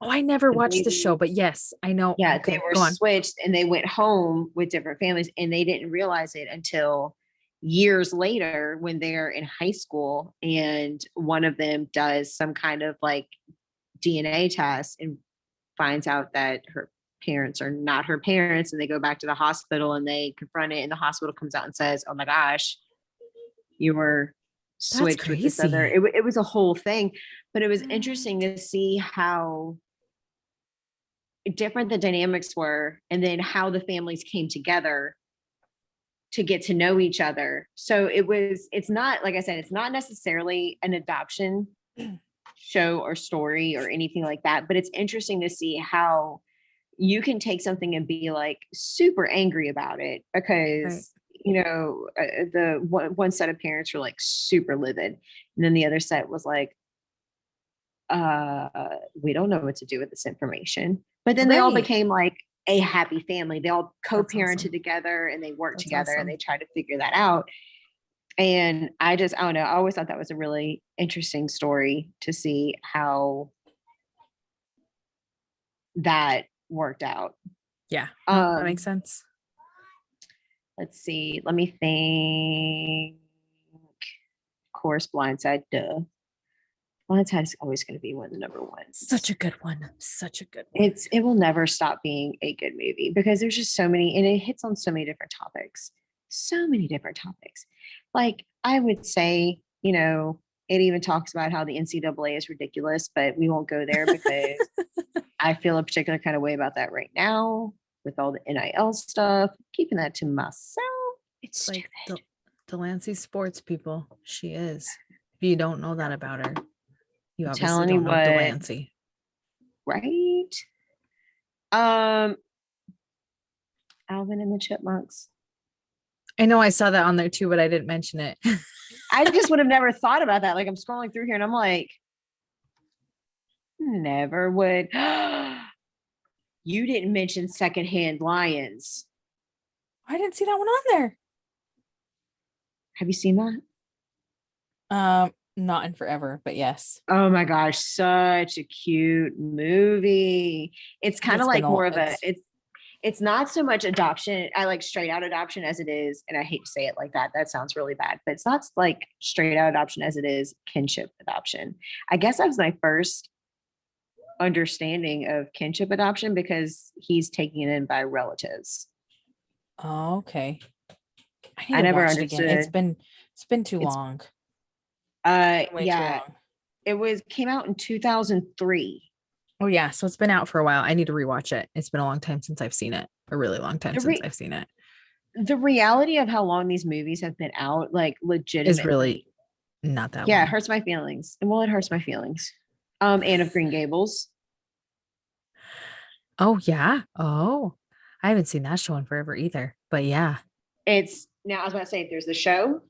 Oh, I never watched the show, but yes, I know.
Yeah,
okay,
they were switched and they went home with different families and they didn't realize it until years later when they're in high school and one of them does some kind of like DNA test and finds out that her parents are not her parents, and they go back to the hospital and they confront it and the hospital comes out and says, oh my gosh, you were switched with this other. It was a whole thing, but it was interesting to see how different the dynamics were and then how the families came together to get to know each other. So it's not, like I said, it's not necessarily an adoption show or story or anything like that, but it's interesting to see how you can take something and be like super angry about it because the one set of parents were like super livid, and then the other set was like, we don't know what to do with this information. But then they all became like a happy family. They all co-parented together and they worked together and they tried to figure that out. And I don't know. I always thought that was a really interesting story to see how that worked out.
Yeah, that makes sense.
Let's see. Let me think. Of course, Blindside. Duh. Blindside is always going to be one of the number ones.
Such a good one. Such a good one.
It will never stop being a good movie because there's just so many, and it hits on so many different topics. So many different topics. Like I would say, it even talks about how the NCAA is ridiculous, but we won't go there because I feel a particular kind of way about that right now with all the NIL stuff. Keeping that to myself. It's like
Delancey sports people. She is. If you don't know that about her, you obviously
telling
don't
you
know Delancey.
Right? Alvin and the Chipmunks.
I know I saw that on there too, but I didn't mention it.
I just would have never thought about that. Like I'm scrolling through here and I'm like, never would. You didn't mention Secondhand Lions.
I didn't see that one on there.
Have you seen that?
Not in forever, but yes.
Oh my gosh, such a cute movie. It's kind of like more of it's not so much adoption. I like straight out adoption as it is, and I hate to say it like that. That sounds really bad, but it's not like straight out adoption as it is kinship adoption. I guess that was my first understanding of kinship adoption because he's taken in by relatives.
Oh, okay.
I never understood.
It's been too long.
Yeah, it came out in 2003.
Oh yeah, so it's been out for a while. I need to rewatch it. It's been a long time since I've seen it. A really long time since I've seen it.
The reality of how long these movies have been out, like legitimately,
is really not that long.
Yeah, it hurts my feelings. Well, it hurts my feelings. Anne of Green Gables.
Oh yeah. Oh, I haven't seen that show in forever either. But yeah,
I was about to say there's the show,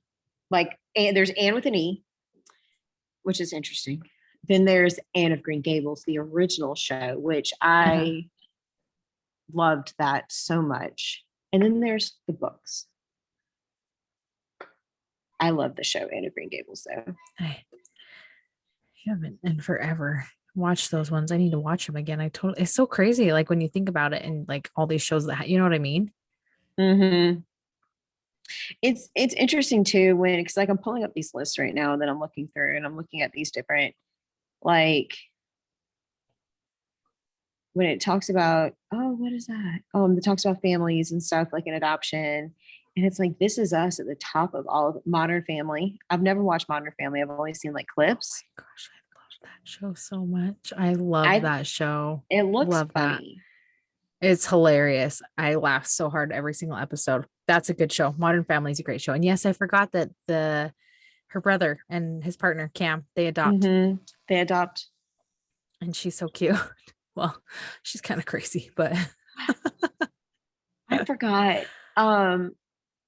there's Anne with an E, which is interesting. Then there's Anne of Green Gables, the original show, which I loved that so much. And then there's the books. I love the show Anne of Green Gables, though.
I haven't in forever watched those ones. I need to watch them again. It's so crazy. Like when you think about it and like all these shows that, you know what I mean?
Mm-hmm. It's interesting too when because like I'm pulling up these lists right now that I'm looking through and I'm looking at these different like when it talks about what is that? It talks about families and stuff like an adoption. And it's like this is us at the top of all of Modern Family. I've never watched Modern Family. I've only seen like clips.
Gosh, I love that show so much. I love
I
that show.
It looks
Love that.
funny.
It's hilarious. I laugh so hard every single episode. That's a good show. Modern Family is a great show. And yes, I forgot that her brother and his partner Cam, they adopt.
Mm-hmm. They adopt.
And she's so cute. Well, she's kind of crazy, but
I forgot.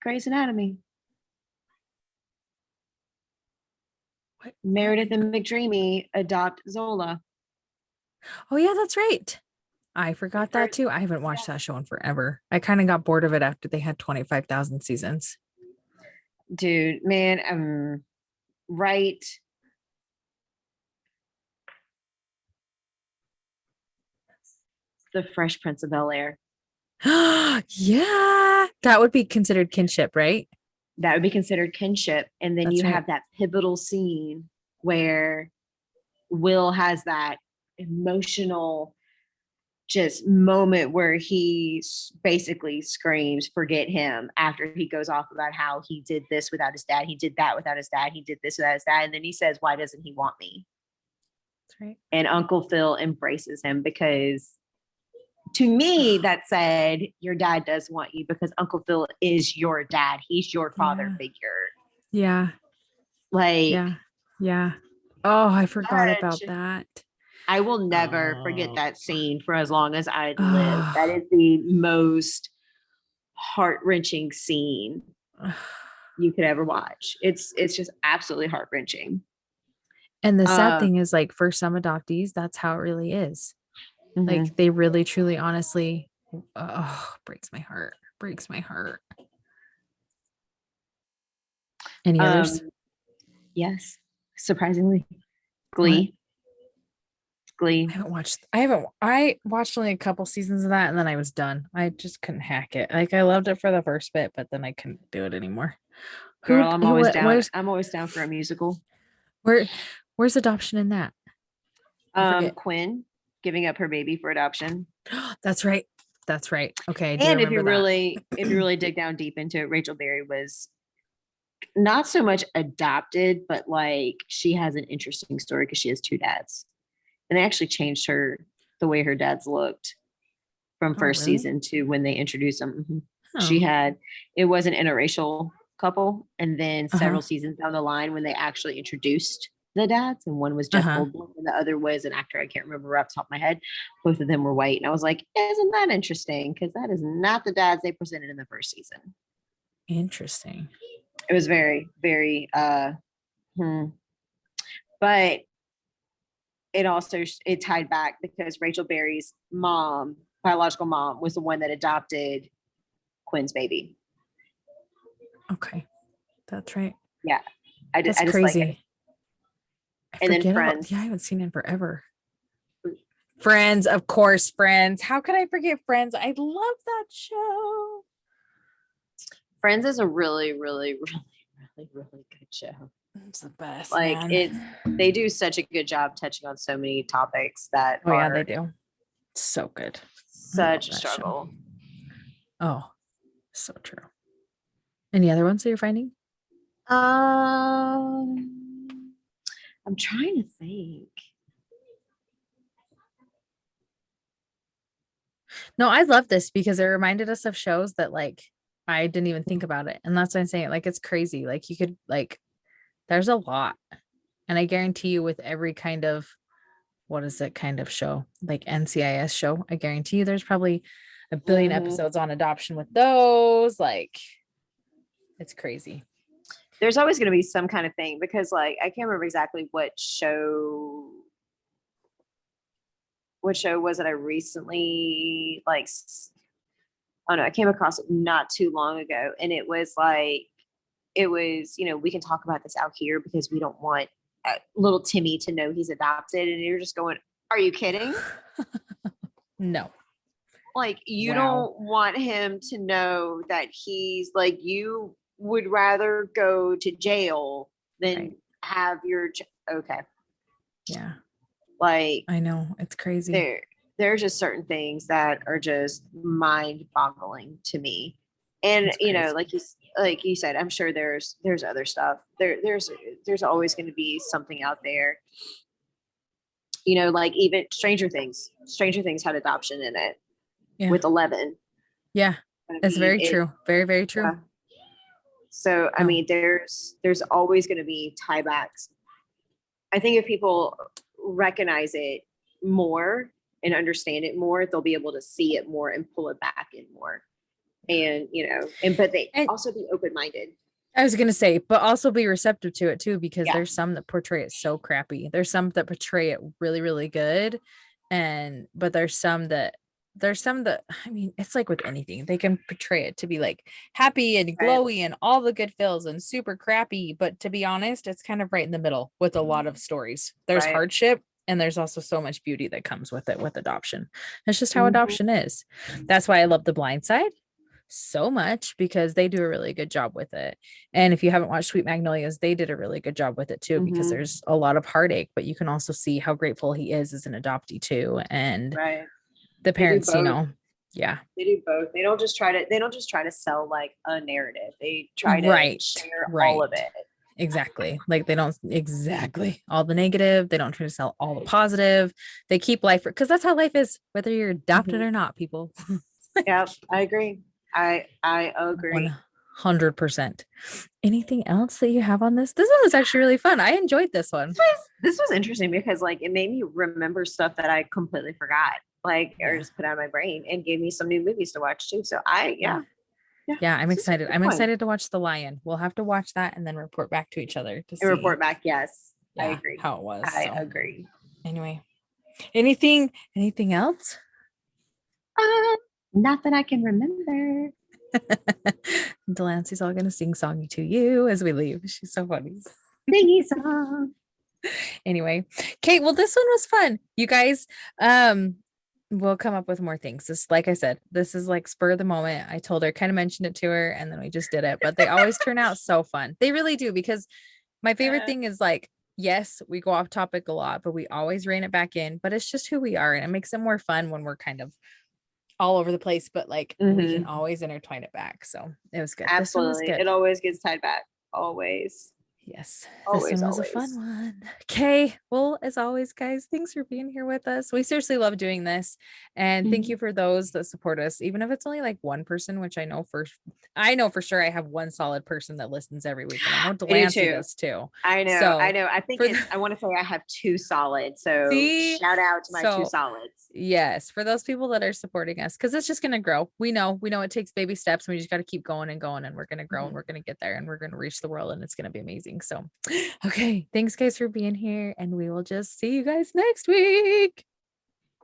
Grey's Anatomy.
what?
Meredith and McDreamy adopt Zola.
Oh yeah, that's right. I forgot that too. I haven't watched that show in forever. I kind of got bored of it after they had 25,000 seasons.
Dude, man, right. The Fresh Prince of Bel Air.
Yeah, that would be considered kinship, right?
That would be considered kinship. And then
That's
you
right.
have that pivotal scene where Will has that emotional just moment where he basically screams, "Forget him," after he goes off about how he did this without his dad, he did that without his dad, he did this without his dad. And then he says, "Why doesn't he want me?"
That's right.
And Uncle Phil embraces him because to me, that said, your dad does want you because Uncle Phil is your dad. He's your father figure.
Yeah.
Like,
yeah. Oh, I forgot about that.
I will never forget that scene for as long as I live. That is the most heart-wrenching scene you could ever watch. It's just absolutely heart-wrenching.
And the sad thing is, like, for some adoptees, that's how it really is.
Mm-hmm.
Like, they really, truly, honestly, breaks my heart. Breaks my heart. Any others?
Yes, surprisingly, Glee.
I watched only a couple seasons of that and then I was done. I just couldn't hack it. Like, I loved it for the first bit, but then I couldn't do it anymore.
Girl, I'm always down. I'm always down for a musical.
Where's adoption in that?
Quinn giving up her baby for adoption.
That's right. Okay.
And if you really dig down deep into it, Rachel Berry was not so much adopted, but like she has an interesting story because she has two dads. And they actually changed the way her dads looked from first season to when they introduced them. Mm-hmm. It was an interracial couple. And then several seasons down the line when they actually introduced the dads, and one was Jeff Goldblum and the other was an actor I can't remember off the top of my head. Both of them were white. And I was like, isn't that interesting? Because that is not the dads they presented in the first season.
Interesting.
It was very, very but it tied back because Rachel Berry's biological mom, was the one that adopted Quinn's baby.
Okay. That's right.
Yeah.
That's crazy.
Like it. And then Friends.
I haven't seen it in forever. Friends, of course, Friends. How could I forget Friends? I love that show.
Friends is a really, really, really, really, really good show.
It's the best.
Like they do such a good job touching on so many topics that
they do. So good.
Such a struggle.
Show. Oh, so true. Any other ones that you're finding?
I'm trying to think.
No, I love this because it reminded us of shows that like I didn't even think about it. And that's what I'm saying. Like, it's crazy. Like, you could there's a lot. And I guarantee you with every kind of, what is it kind of show? Like NCIS show. I guarantee you there's probably a billion episodes on adoption with those. Like, it's crazy.
There's always going to be some kind of thing because like, I can't remember exactly what show was it I recently I came across it not too long ago. And it was, we can talk about this out here because we don't want little Timmy to know he's adopted. And you're just going, are you kidding?
No.
Like, you don't want him to know that he's like, you would rather go to jail than
Right.
have your okay.
Yeah.
Like,
I know. It's crazy.
there's just certain things that are just mind boggling to me. And
It's crazy.
like you said, I'm sure there's other stuff. There's always going to be something out there. Like even Stranger Things. Stranger Things had adoption in it
Yeah.
with 11.
Yeah.
I
It's
mean,
very true. Very, very true.
yeah. So I
No.
mean, there's always going to be tiebacks. I think if people recognize it more and understand it more, they'll be able to see it more and pull it back in more. And but they
And
also be open-minded.
I was gonna say, but also be receptive to it too, because
Yeah.
there's some that portray it so crappy. There's some that portray it really, really good. But there's some that I mean, it's like with anything, they can portray it to be like happy and
Right.
glowy and all the good feels and super crappy. But to be honest, it's kind of right in the middle with a lot of stories. There's
Right.
hardship and there's also so much beauty that comes with it with adoption. It's just how
Mhm.
adoption is. That's why I love the Blindside so much, because they do a really good job with it. And if you haven't watched Sweet Magnolias, they did a really good job with it too, because
Mhm.
there's a lot of heartache, but you can also see how grateful he is as an adoptee too. And
Right.
the
They do
parents,
both.
yeah.
They do both. They don't just try to sell like a narrative. They try to
Right.
share all
Right.
of it.
Exactly. Like they don't exactly all the negative. They don't try to sell all the positive. They keep life, because that's how life is, whether you're adopted
Mhm.
or not, people.
Yep, I agree. I agree.
100%. Anything else that you have on this? This one was actually really fun. I enjoyed this one.
This was interesting because like it made me remember stuff that I completely forgot, like or
Yeah.
just put out of my brain, and gave me some new movies to watch too. So yeah.
Yeah, I'm
This was a
excited.
good
I'm
one.
excited to watch The Lion. We'll have to watch that and then report back to each other to
And
see
report back. Yes, I
yeah,
agree.
how it was.
I
So
agree.
anyway, anything else?
Not that I can remember.
Delancey's all gonna sing songy to you as we leave. She's so funny.
Thingy song.
Anyway, Kate, well, this one was fun. You guys, we'll come up with more things. This, like I said, this is like spur of the moment. I told her, kind of mentioned it to her, and then we just did it. But they always turn out so fun. They really do, because my favorite thing is like, yes, we go off topic a lot, but we always rein it back in. But it's just who we are, and it makes it more fun when we're kind of all over the place, but like we can always intertwine it back. So it was good. This one was
Absolutely.
good.
It always gets tied back. Always.
Yes, this
Always,
one was a fun
always.
one. Okay, well, as always, guys, thanks for being here with us. We seriously love doing this, and thank you for those that support us, even if it's only like one person, which I know for sure I have one solid person that listens every week, and I know
I do
Delancey
too.
does too.
I know.
So
I think I want to say I have two solids. So
see,
shout out to my two
so
solids.
yes, for those people that are supporting us, because it's just going to grow. We know it takes baby steps. And we just got to keep going and going, and we're going to grow and we're going to get there, and we're going to reach the world, and it's going to be amazing. So, okay. Thanks, guys, for being here. And we will just see you guys next week.